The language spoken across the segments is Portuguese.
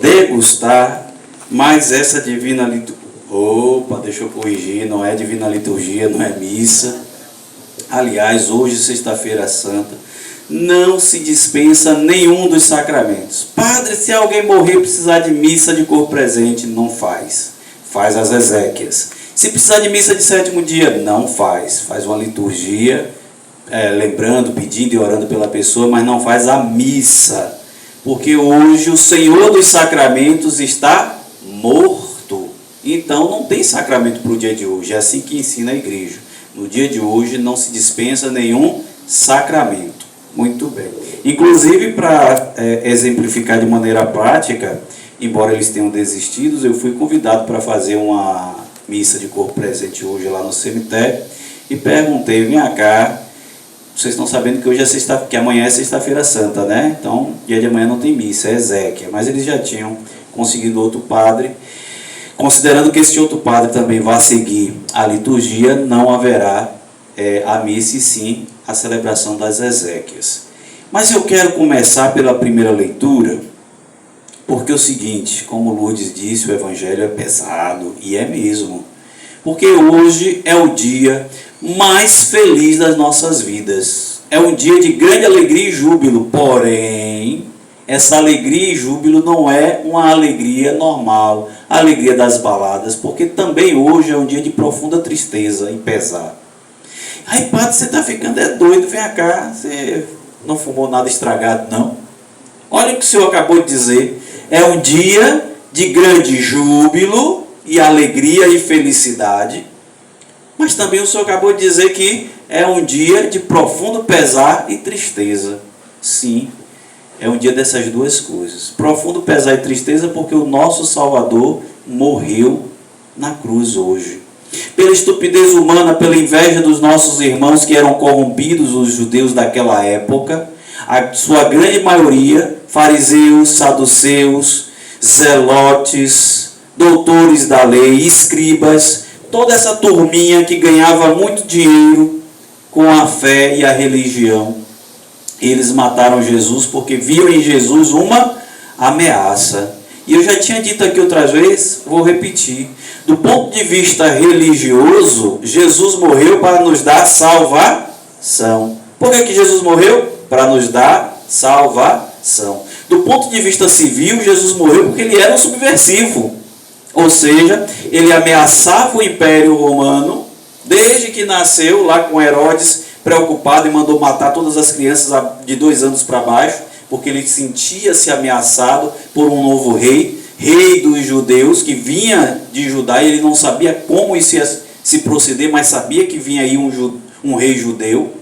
degustar mais essa divina liturgia. Opa, deixa eu corrigir, não é divina liturgia, não é missa. Aliás, hoje, sexta-feira santa, não se dispensa nenhum dos sacramentos. Padre, se alguém morrer e precisar de missa de corpo presente, não faz. Faz as exéquias. Se precisar de missa de sétimo dia, não faz. Faz uma liturgia, lembrando, pedindo e orando pela pessoa, mas não faz a missa. Porque hoje o Senhor dos sacramentos está morto. Então não tem sacramento para o dia de hoje. É assim que ensina a igreja. No dia de hoje não se dispensa nenhum sacramento. Muito bem. Inclusive, para exemplificar de maneira prática, embora eles tenham desistido, eu fui convidado para fazer uma missa de corpo presente hoje lá no cemitério e perguntei, vem cá, vocês estão sabendo que hoje que amanhã é sexta-feira santa, né? Então, dia de amanhã não tem missa, é exéquia. Mas eles já tinham conseguido outro padre. Considerando que esse outro padre também vai seguir a liturgia, não haverá a missa e sim a celebração das exéquias. Mas eu quero começar pela primeira leitura, porque é o seguinte, como Lourdes disse, o evangelho é pesado, e é mesmo. Porque hoje é o dia mais feliz das nossas vidas. É um dia de grande alegria e júbilo, porém, essa alegria e júbilo não é uma alegria normal, a alegria das baladas, porque também hoje é um dia de profunda tristeza e pesar. Aí, padre, você está ficando doido, vem cá, você não fumou nada estragado, não? Olha o que o senhor acabou de dizer, é um dia de grande júbilo e alegria e felicidade, mas também o senhor acabou de dizer que é um dia de profundo pesar e tristeza. Sim, é um dia dessas duas coisas. Profundo pesar e tristeza porque o nosso Salvador morreu na cruz hoje. Pela estupidez humana, pela inveja dos nossos irmãos que eram corrompidos, os judeus daquela época, a sua grande maioria, fariseus, saduceus, zelotes, doutores da lei, escribas, toda essa turminha que ganhava muito dinheiro com a fé e a religião. Eles mataram Jesus porque viram em Jesus uma ameaça. E eu já tinha dito aqui outras vezes, vou repetir. Do ponto de vista religioso, Jesus morreu para nos dar salvação. Por que Jesus morreu? Para nos dar salvação. Do ponto de vista civil, Jesus morreu porque ele era um subversivo. Ou seja, ele ameaçava o Império Romano desde que nasceu lá com Herodes, preocupado e mandou matar todas as crianças de 2 anos para baixo, porque ele sentia-se ameaçado por um novo rei dos judeus, que vinha de Judá, e ele não sabia como isso ia se proceder, mas sabia que vinha aí um rei judeu.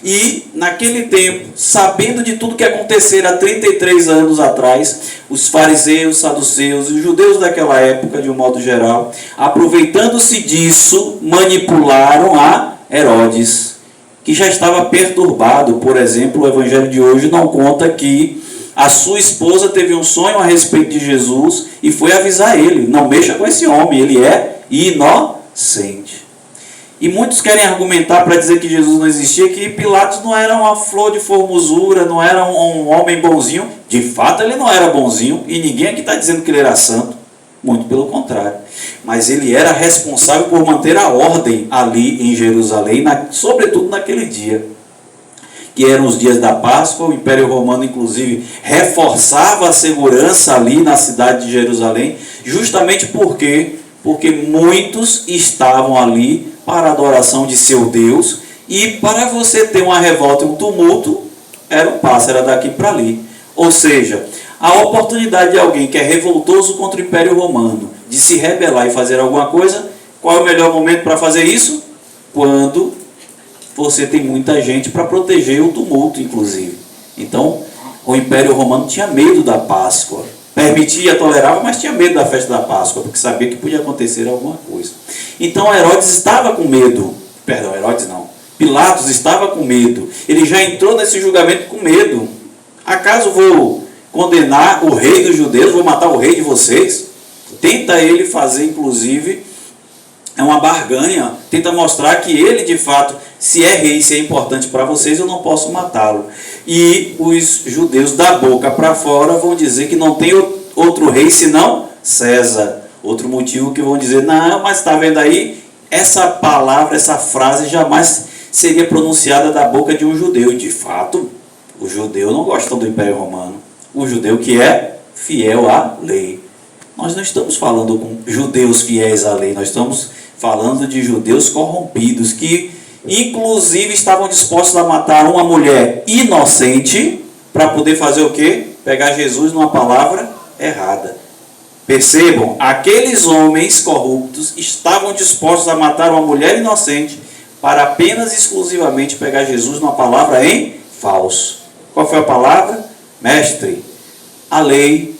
E naquele tempo, sabendo de tudo que acontecera há 33 anos atrás, os fariseus, saduceus e os judeus daquela época, de um modo geral, aproveitando-se disso, manipularam a Herodes, que já estava perturbado. Por exemplo, o evangelho de hoje não conta que a sua esposa teve um sonho a respeito de Jesus e foi avisar ele, não mexa com esse homem, ele é inocente. E muitos querem argumentar para dizer que Jesus não existia, que Pilatos não era uma flor de formosura, não era um homem bonzinho. De fato, ele não era bonzinho, e ninguém aqui está dizendo que ele era santo, muito pelo contrário. Mas ele era responsável por manter a ordem ali em Jerusalém, sobretudo naquele dia, que eram os dias da Páscoa. O Império Romano, inclusive, reforçava a segurança ali na cidade de Jerusalém, justamente porque muitos estavam ali para a adoração de seu Deus, e para você ter uma revolta e um tumulto, era um passo, era daqui para ali. Ou seja, a oportunidade de alguém que é revoltoso contra o Império Romano, de se rebelar e fazer alguma coisa, qual é o melhor momento para fazer isso? Quando você tem muita gente para proteger o tumulto, inclusive. Então, o Império Romano tinha medo da Páscoa. Permitia, tolerava, mas tinha medo da festa da Páscoa, porque sabia que podia acontecer alguma coisa. Então Herodes estava com medo. Perdão, Herodes não. Pilatos estava com medo. Ele já entrou nesse julgamento com medo. Acaso vou condenar o rei dos judeus? Vou matar o rei de vocês? Tenta ele fazer, inclusive, uma barganha. Tenta mostrar que ele, de fato, se é rei, se é importante para vocês, eu não posso matá-lo. E os judeus, da boca para fora, vão dizer que não tem outro rei senão César. Outro motivo que vão dizer, não, mas está vendo aí, essa palavra, essa frase jamais seria pronunciada da boca de um judeu. De fato, o judeu não gosta do Império Romano. O judeu que é fiel à lei. Nós não estamos falando com judeus fiéis à lei, nós estamos falando de judeus corrompidos, que inclusive estavam dispostos a matar uma mulher inocente para poder fazer o quê? Pegar Jesus numa palavra errada. Percebam, aqueles homens corruptos estavam dispostos a matar uma mulher inocente para apenas exclusivamente pegar Jesus numa palavra em falso. Qual foi a palavra? Mestre, a lei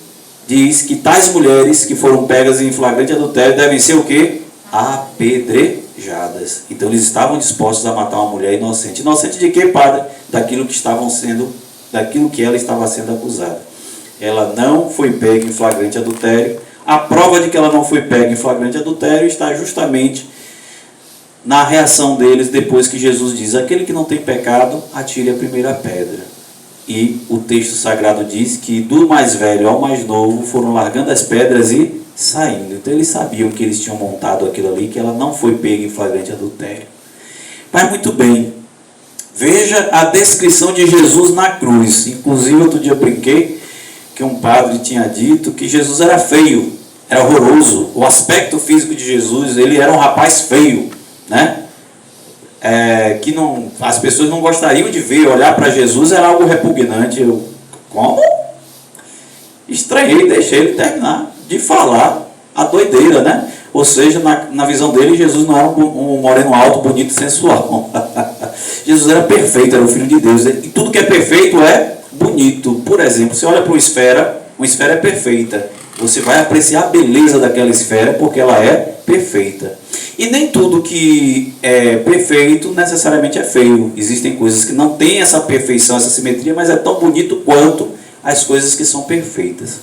diz que tais mulheres que foram pegas em flagrante adultério devem ser o quê? Apedrejadas. Então eles estavam dispostos a matar uma mulher inocente. Inocente de quê, padre? Daquilo que ela estava sendo acusada. Ela não foi pega em flagrante adultério. A prova de que ela não foi pega em flagrante adultério está justamente na reação deles depois que Jesus diz: aquele que não tem pecado, atire a primeira pedra. E o texto sagrado diz que do mais velho ao mais novo foram largando as pedras e saindo. Então eles sabiam que eles tinham montado aquilo ali, que ela não foi pega em flagrante adultério. Mas muito bem, veja a descrição de Jesus na cruz. Inclusive outro dia eu brinquei que um padre tinha dito que Jesus era feio, era horroroso. O aspecto físico de Jesus, ele era um rapaz feio, né? Que não, as pessoas não gostariam de ver, olhar para Jesus era algo repugnante. Eu, como? Estranhei, deixei ele terminar de falar a doideira, né? Ou seja, na visão dele, Jesus não era um moreno alto, bonito e sensual. Jesus era perfeito, era o Filho de Deus. E tudo que é perfeito é bonito. Por exemplo, você olha para uma esfera é perfeita. Você vai apreciar a beleza daquela esfera porque ela é perfeita. E nem tudo que é perfeito necessariamente é feio. Existem coisas que não têm essa perfeição, essa simetria, mas é tão bonito quanto as coisas que são perfeitas.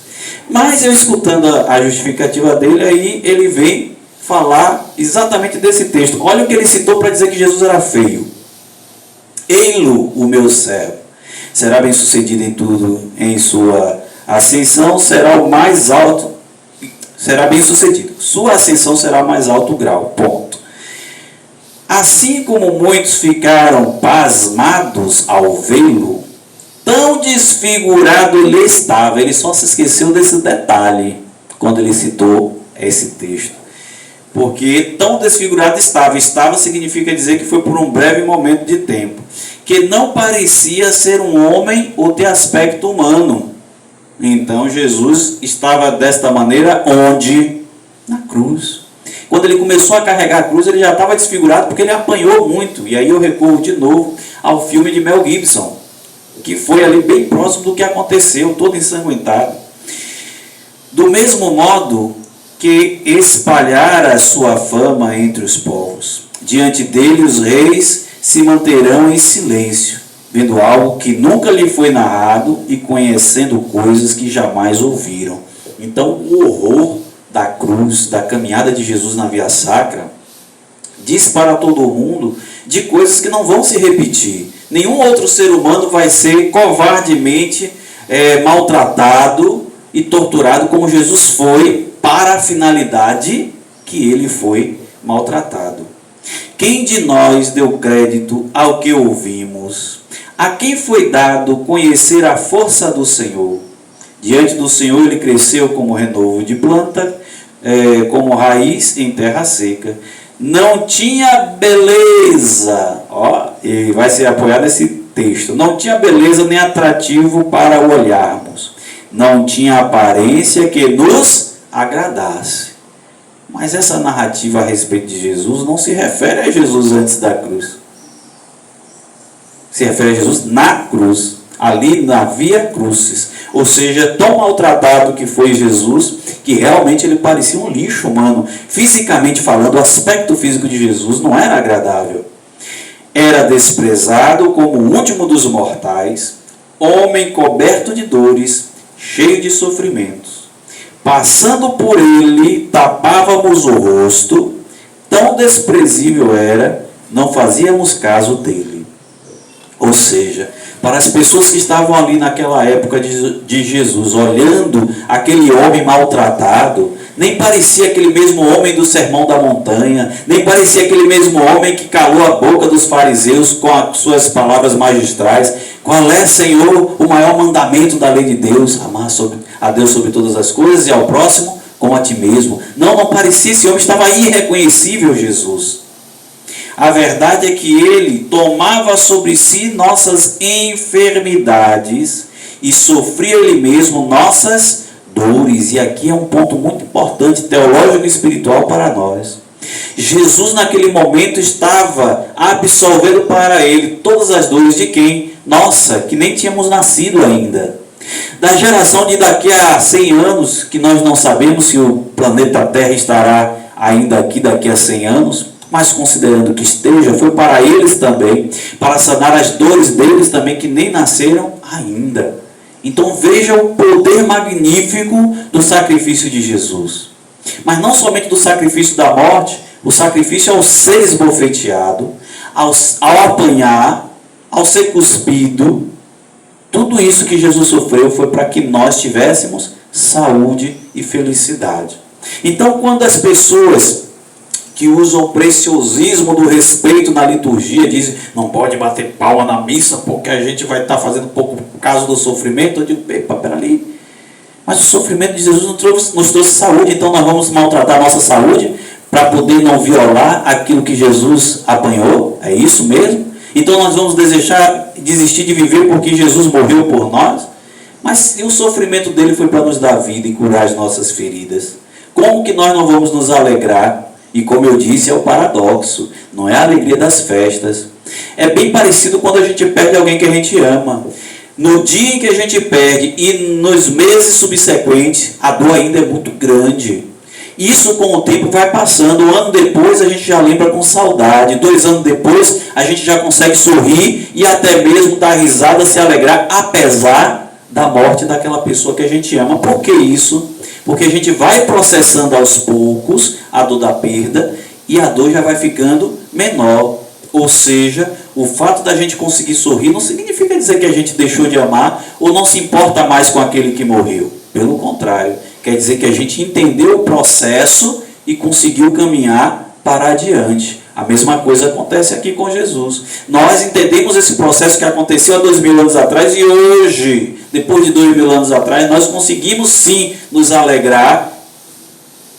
Mas eu escutando a justificativa dele, aí ele vem falar exatamente desse texto. Olha o que ele citou para dizer que Jesus era feio. Ei-lo, o meu servo, será bem sucedido em tudo, em sua ascensão será o mais alto, será bem sucedido. Sua ascensão será o mais alto grau. Ponto. Assim como muitos ficaram pasmados ao vê-lo, tão desfigurado ele estava. Ele só se esqueceu desse detalhe quando ele citou esse texto. Porque tão desfigurado estava. Estava significa dizer que foi por um breve momento de tempo. Que não parecia ser um homem ou ter aspecto humano. Então Jesus estava desta maneira onde? Na cruz. Quando ele começou a carregar a cruz, ele já estava desfigurado porque ele apanhou muito. E aí eu recorro de novo ao filme de Mel Gibson, que foi ali bem próximo do que aconteceu, todo ensanguentado. Do mesmo modo que espalhara a sua fama entre os povos, diante dele os reis se manterão em silêncio, vendo algo que nunca lhe foi narrado e conhecendo coisas que jamais ouviram. Então o horror da cruz, da caminhada de Jesus na Via Sacra, diz para todo mundo de coisas que não vão se repetir. Nenhum outro ser humano vai ser covardemente maltratado e torturado como Jesus foi para a finalidade que ele foi maltratado. Quem de nós deu crédito ao que ouvimos? A quem foi dado conhecer a força do Senhor? Diante do Senhor ele cresceu como renovo de planta, como raiz em terra seca. Não tinha beleza, e vai ser apoiado nesse texto, não tinha beleza nem atrativo para o olharmos, não tinha aparência que nos agradasse. Mas essa narrativa a respeito de Jesus não se refere a Jesus antes da cruz, se refere a Jesus na cruz, ali na Via Crucis, ou seja, tão maltratado que foi Jesus, que realmente ele parecia um lixo humano, fisicamente falando. O aspecto físico de Jesus não era agradável, era desprezado como o último dos mortais, homem coberto de dores, cheio de sofrimentos. Passando por ele, tapávamos o rosto, tão desprezível era, não fazíamos caso dele. Ou seja, Para as pessoas que estavam ali naquela época de Jesus, olhando aquele homem maltratado, nem parecia aquele mesmo homem do Sermão da Montanha, nem parecia aquele mesmo homem que calou a boca dos fariseus com as suas palavras magistrais. Qual é, Senhor, o maior mandamento da lei de Deus? Amar a Deus sobre todas as coisas e ao próximo como a ti mesmo. Não parecia, esse homem estava irreconhecível, Jesus. A verdade é que ele tomava sobre si nossas enfermidades e sofria ele mesmo nossas dores. E aqui é um ponto muito importante, teológico e espiritual para nós. Jesus naquele momento estava absorvendo para ele todas as dores de quem? Nossa, que nem tínhamos nascido ainda. Da geração de daqui a 100 anos, que nós não sabemos se o planeta Terra estará ainda aqui daqui a 100 anos, mas considerando que esteja, foi para eles também, para sanar as dores deles também, que nem nasceram ainda. Então veja o poder magnífico do sacrifício de Jesus. Mas não somente do sacrifício da morte, o sacrifício ao ser esbofeteado, ao apanhar, ao ser cuspido. Tudo isso que Jesus sofreu foi para que nós tivéssemos saúde e felicidade. Então, quando as pessoas que usam o preciosismo do respeito na liturgia dizem, não pode bater palma na missa porque a gente vai estar fazendo pouco caso do sofrimento, eu digo, epa, peraí, mas o sofrimento de Jesus nos trouxe saúde, então nós vamos maltratar a nossa saúde para poder não violar aquilo que Jesus apanhou? É isso mesmo? Então nós vamos desistir de viver porque Jesus morreu por nós? Mas o sofrimento dele foi para nos dar vida e curar as nossas feridas. Como que nós não vamos nos alegrar? E como eu disse, é o paradoxo, não é a alegria das festas. É bem parecido quando a gente perde alguém que a gente ama. No dia em que a gente perde e nos meses subsequentes, a dor ainda é muito grande. Isso com o tempo vai passando, um ano depois a gente já lembra com saudade, 2 anos depois a gente já consegue sorrir e até mesmo dar risada, se alegrar, apesar da morte daquela pessoa que a gente ama. Por que isso? Porque a gente vai processando aos poucos a dor da perda e a dor já vai ficando menor. Ou seja, o fato da gente conseguir sorrir não significa dizer que a gente deixou de amar ou não se importa mais com aquele que morreu. Pelo contrário, quer dizer que a gente entendeu o processo e conseguiu caminhar para adiante. A mesma coisa acontece aqui com Jesus. Nós entendemos esse processo que aconteceu há 2000 anos atrás e hoje, depois de 2000 anos atrás, nós conseguimos sim nos alegrar,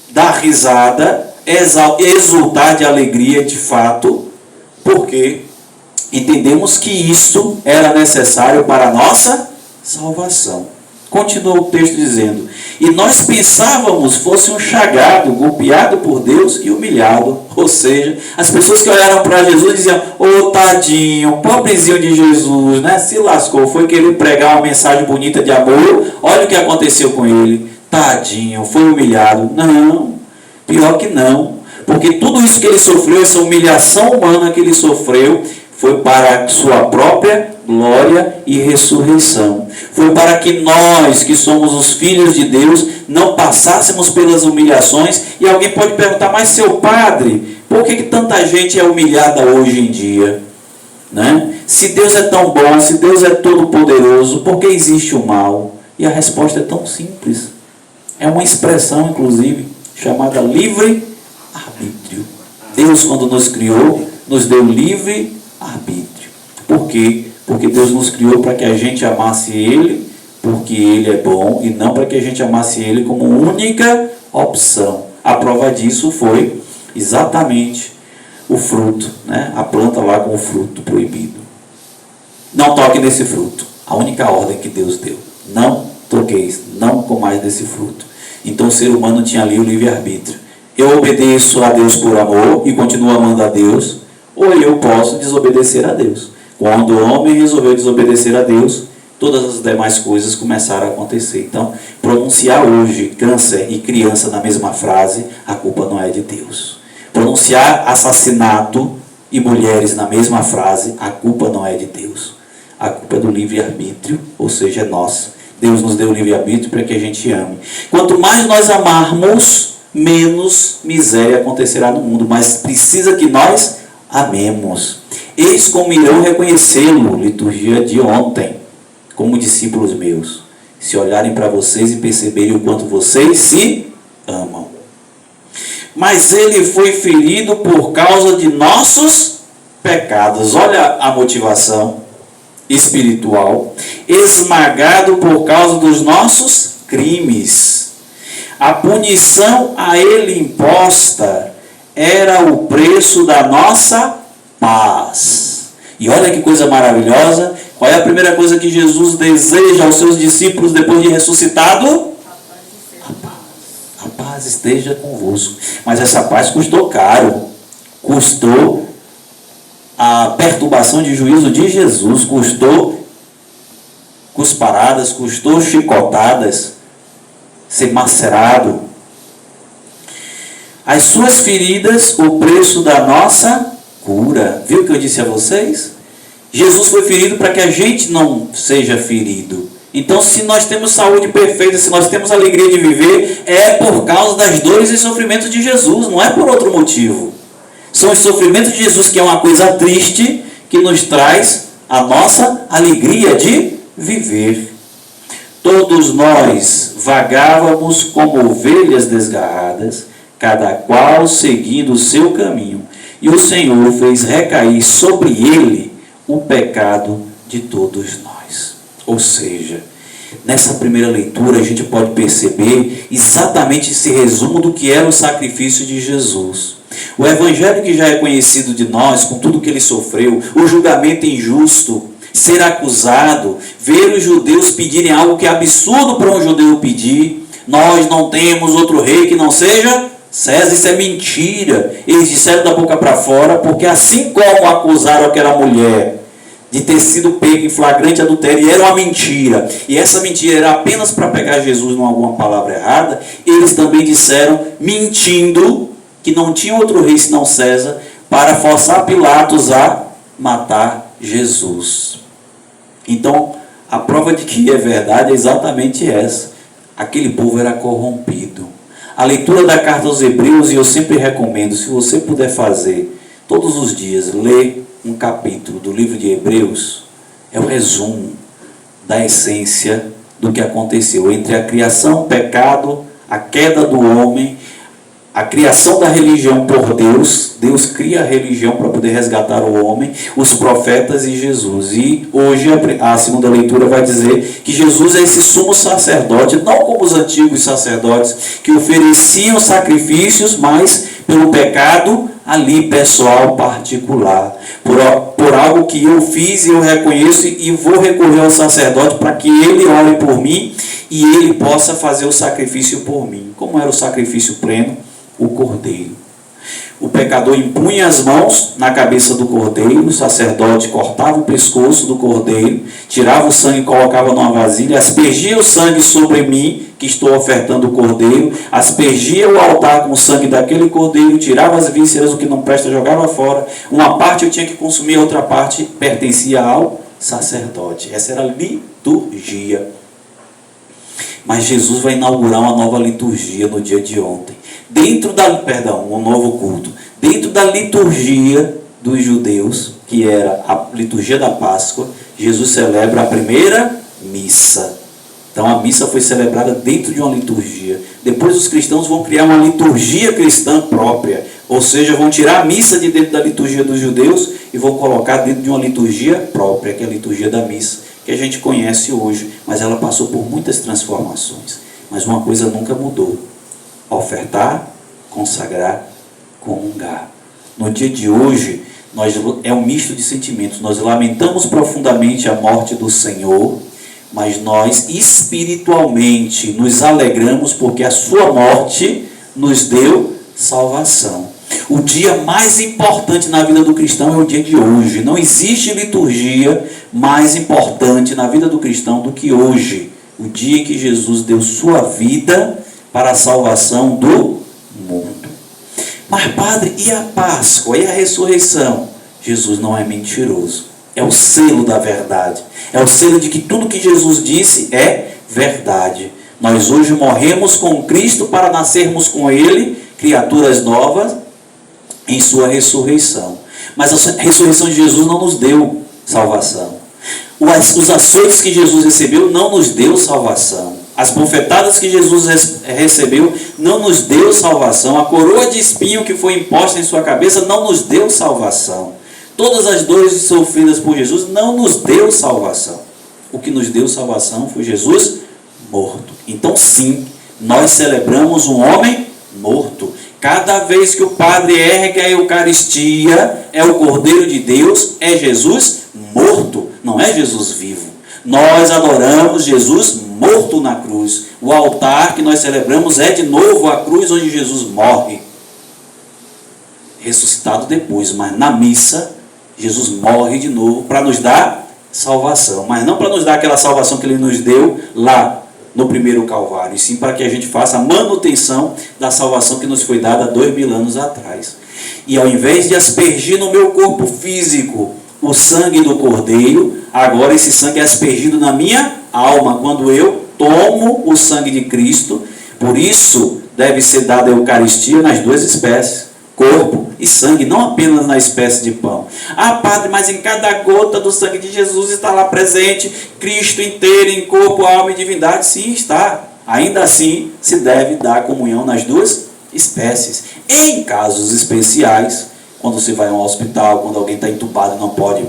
dar risada, exultar de alegria de fato, porque entendemos que isso era necessário para a nossa salvação. Continua o texto dizendo, e nós pensávamos fosse um chagado, golpeado por Deus e humilhado. Ou seja, as pessoas que olharam para Jesus diziam, ô tadinho, pobrezinho de Jesus, né? Se lascou, foi querer pregar uma mensagem bonita de amor, olha o que aconteceu com ele, tadinho, foi humilhado. Não, pior que não, porque tudo isso que ele sofreu, essa humilhação humana que ele sofreu, foi para a sua própria glória e ressurreição. Foi para que nós, que somos os filhos de Deus, não passássemos pelas humilhações. E alguém pode perguntar, mas seu padre, por que tanta gente é humilhada hoje em dia? Né? Se Deus é tão bom, se Deus é todo poderoso, por que existe o mal? E a resposta é tão simples. É uma expressão, inclusive, chamada livre-arbítrio. Deus, quando nos criou, nos deu livre-arbítrio. Por quê? Porque Deus nos criou para que a gente amasse Ele, porque Ele é bom, e não para que a gente amasse Ele como única opção. A prova disso foi exatamente o fruto, né? A planta lá com o fruto proibido. Não toque nesse fruto. A única ordem que Deus deu. Não toqueis, não comais desse fruto. Então o ser humano tinha ali o livre-arbítrio. Eu obedeço a Deus por amor e continuo amando a Deus, ou eu posso desobedecer a Deus. Quando o homem resolveu desobedecer a Deus, todas as demais coisas começaram a acontecer. Então, pronunciar hoje câncer e criança na mesma frase, a culpa não é de Deus. Pronunciar assassinato e mulheres na mesma frase, a culpa não é de Deus. A culpa é do livre-arbítrio, ou seja, é nossa. Deus nos deu o livre-arbítrio para que a gente ame. Quanto mais nós amarmos, menos miséria acontecerá no mundo. Mas precisa que nós amemos. Eis como irão reconhecê-lo, liturgia de ontem, como discípulos meus, se olharem para vocês e perceberem o quanto vocês se amam. Mas ele foi ferido por causa de nossos pecados. Olha a motivação espiritual. Esmagado por causa dos nossos crimes. A punição a ele imposta era o preço da nossa paz. E olha que coisa maravilhosa. Qual é a primeira coisa que Jesus deseja aos seus discípulos depois de ressuscitado? A paz. A paz esteja convosco. Mas essa paz custou caro. Custou a perturbação de juízo de Jesus. Custou cusparadas, custou chicotadas, ser macerado. As suas feridas, o preço da nossa cura. Viu o que eu disse a vocês? Jesus foi ferido para que a gente não seja ferido. Então, se nós temos saúde perfeita, se nós temos alegria de viver, é por causa das dores e sofrimentos de Jesus, não é por outro motivo. São os sofrimentos de Jesus, que é uma coisa triste, que nos traz a nossa alegria de viver. Todos nós vagávamos como ovelhas desgarradas, cada qual seguindo o seu caminho. E o Senhor fez recair sobre ele o pecado de todos nós. Ou seja, nessa primeira leitura a gente pode perceber exatamente esse resumo do que era o sacrifício de Jesus. O evangelho que já é conhecido de nós, com tudo que ele sofreu, o julgamento injusto, ser acusado, ver os judeus pedirem algo que é absurdo para um judeu pedir. Nós não temos outro rei que não seja César. Isso é mentira. Eles disseram da boca para fora, porque assim como acusaram aquela mulher de ter sido pego em flagrante adultério, e era uma mentira, e essa mentira era apenas para pegar Jesus em alguma palavra errada, eles também disseram, mentindo, que não tinha outro rei senão César, para forçar Pilatos a matar Jesus. Então, a prova de que é verdade é exatamente essa. Aquele povo era corrompido. A leitura da carta aos Hebreus, e eu sempre recomendo, se você puder fazer todos os dias, ler um capítulo do livro de Hebreus, é o resumo da essência do que aconteceu entre a criação, o pecado, a queda do homem, a criação da religião por Deus. Deus cria a religião para poder resgatar o homem, os profetas e Jesus. E hoje a segunda leitura vai dizer que Jesus é esse sumo sacerdote, não como os antigos sacerdotes que ofereciam sacrifícios, mas pelo pecado ali pessoal, particular, por algo que eu fiz e eu reconheço, e vou recorrer ao sacerdote para que ele ore por mim e ele possa fazer o sacrifício por mim. Como era o sacrifício pleno? O cordeiro. O pecador impunha as mãos na cabeça do cordeiro, o sacerdote cortava o pescoço do cordeiro, tirava o sangue e colocava numa vasilha, aspergia o sangue sobre mim, que estou ofertando o cordeiro, aspergia o altar com o sangue daquele cordeiro, tirava as vísceras, o que não presta jogava fora. Uma parte eu tinha que consumir, a outra parte pertencia ao sacerdote. Essa era a liturgia. Mas Jesus vai inaugurar uma nova liturgia no dia de ontem. Um novo culto. Dentro da liturgia dos judeus, que era a liturgia da Páscoa, Jesus celebra a primeira missa. Então a missa foi celebrada dentro de uma liturgia. Depois os cristãos vão criar uma liturgia cristã própria. Ou seja, vão tirar a missa de dentro da liturgia dos judeus e vão colocar dentro de uma liturgia própria, que é a liturgia da missa, que a gente conhece hoje. Mas ela passou por muitas transformações. Mas uma coisa nunca mudou: ofertar, consagrar, comungar. No dia de hoje, é um misto de sentimentos. Nós lamentamos profundamente a morte do Senhor, mas nós espiritualmente nos alegramos porque a sua morte nos deu salvação. O dia mais importante na vida do cristão é o dia de hoje. Não existe liturgia mais importante na vida do cristão do que hoje. O dia em que Jesus deu sua vida para a salvação do mundo. Mas, padre, e a Páscoa? E a ressurreição? Jesus não é mentiroso. É o selo da verdade. É o selo de que tudo que Jesus disse é verdade. Nós hoje morremos com Cristo para nascermos com Ele, criaturas novas, em sua ressurreição. Mas a ressurreição de Jesus não nos deu salvação. Os açoites que Jesus recebeu não nos deu salvação. As bofetadas que Jesus recebeu não nos deu salvação. A coroa de espinho que foi imposta em sua cabeça não nos deu salvação. Todas as dores sofridas por Jesus não nos deu salvação. O que nos deu salvação foi Jesus morto. Então sim, nós celebramos um homem morto. Cada vez que o padre ergue a Eucaristia, é o Cordeiro de Deus, é Jesus morto, não é Jesus vivo. Nós adoramos Jesus morto na cruz. O altar que nós celebramos é de novo a cruz onde Jesus morre. Ressuscitado depois, mas na missa, Jesus morre de novo para nos dar salvação. Mas não para nos dar aquela salvação que Ele nos deu lá no primeiro Calvário, e sim para que a gente faça a manutenção da salvação que nos foi dada há 2000 anos atrás. E ao invés de aspergir no meu corpo físico o sangue do Cordeiro, agora esse sangue é aspergido na minha alma, quando eu tomo o sangue de Cristo. Por isso deve ser dada a Eucaristia nas duas espécies, corpo e sangue, não apenas na espécie de pão. Ah, padre, mas em cada gota do sangue de Jesus está lá presente Cristo inteiro, em corpo, alma e divindade. Sim, está. Ainda assim, se deve dar comunhão nas duas espécies. Em casos especiais, quando você vai a um hospital, quando alguém está entubado e não pode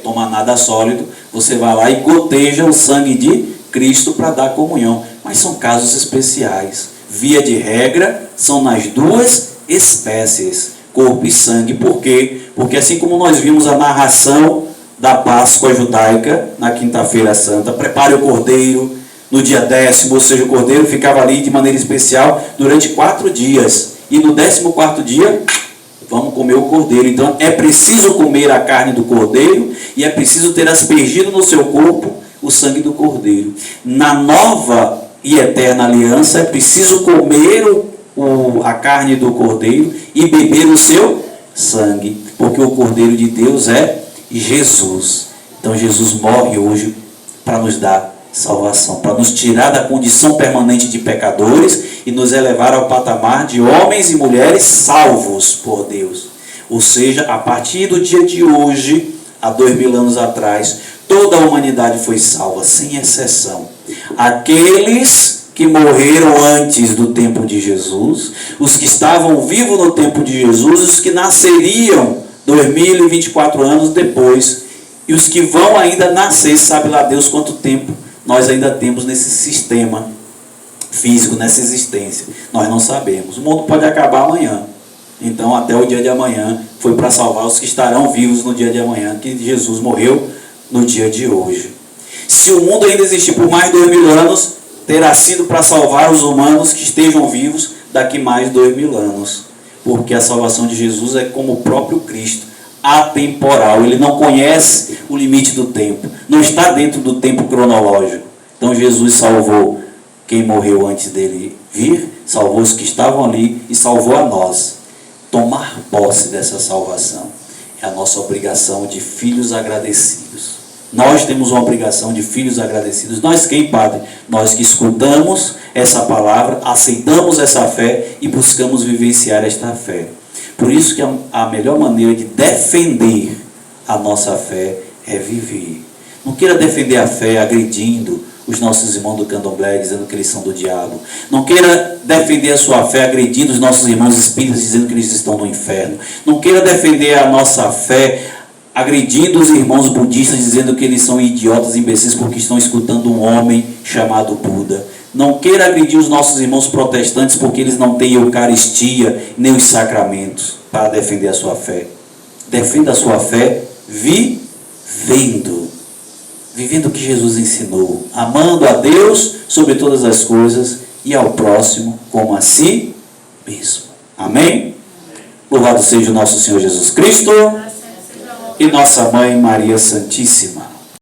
tomar nada sólido, você vai lá e goteja o sangue de Cristo para dar comunhão. Mas são casos especiais. Via de regra, são nas duas espécies, corpo e sangue. Por quê? Porque assim como nós vimos a narração da Páscoa judaica na quinta-feira santa, prepare o cordeiro no dia 10º, ou seja, o cordeiro ficava ali de maneira especial durante 4 dias, e no 14º dia vamos comer o cordeiro. Então é preciso comer a carne do cordeiro e é preciso ter aspergido no seu corpo o sangue do cordeiro. Na nova e eterna aliança é preciso comer a carne do cordeiro e beber o seu sangue, porque o Cordeiro de Deus é Jesus. Então Jesus morre hoje para nos dar salvação, para nos tirar da condição permanente de pecadores e nos elevar ao patamar de homens e mulheres salvos por Deus. Ou seja, a partir do dia de hoje, há 2000 anos atrás, toda a humanidade foi salva, sem exceção. Aqueles que morreram antes do tempo de Jesus, os que estavam vivos no tempo de Jesus, os que nasceriam 2024 anos depois, e os que vão ainda nascer, sabe lá Deus quanto tempo nós ainda temos nesse sistema físico, nessa existência. Nós não sabemos. O mundo pode acabar amanhã. Então, até o dia de amanhã, foi para salvar os que estarão vivos no dia de amanhã, que Jesus morreu no dia de hoje. Se o mundo ainda existir por mais 2000 anos, terá sido para salvar os humanos que estejam vivos daqui mais 2000 anos. Porque a salvação de Jesus é como o próprio Cristo, atemporal. Ele não conhece o limite do tempo, não está dentro do tempo cronológico. Então Jesus salvou quem morreu antes dele vir, salvou os que estavam ali e salvou a nós. Tomar posse dessa salvação é a nossa obrigação de filhos agradecidos. Nós temos uma obrigação de filhos agradecidos. Nós quem, Padre? Nós que escutamos essa palavra, aceitamos essa fé e buscamos vivenciar esta fé. Por isso que a melhor maneira de defender a nossa fé é viver. Não queira defender a fé agredindo os nossos irmãos do candomblé, dizendo que eles são do diabo. Não queira defender a sua fé agredindo os nossos irmãos espíritas, dizendo que eles estão no inferno. Não queira defender a nossa fé agredindo os irmãos budistas, dizendo que eles são idiotas, imbecis, porque estão escutando um homem chamado Buda. Não queira agredir os nossos irmãos protestantes, porque eles não têm Eucaristia, nem os sacramentos, para defender a sua fé. Defenda a sua fé vivendo o que Jesus ensinou, amando a Deus sobre todas as coisas e ao próximo como a si mesmo. Amém? Louvado seja o nosso Senhor Jesus Cristo e nossa Mãe Maria Santíssima.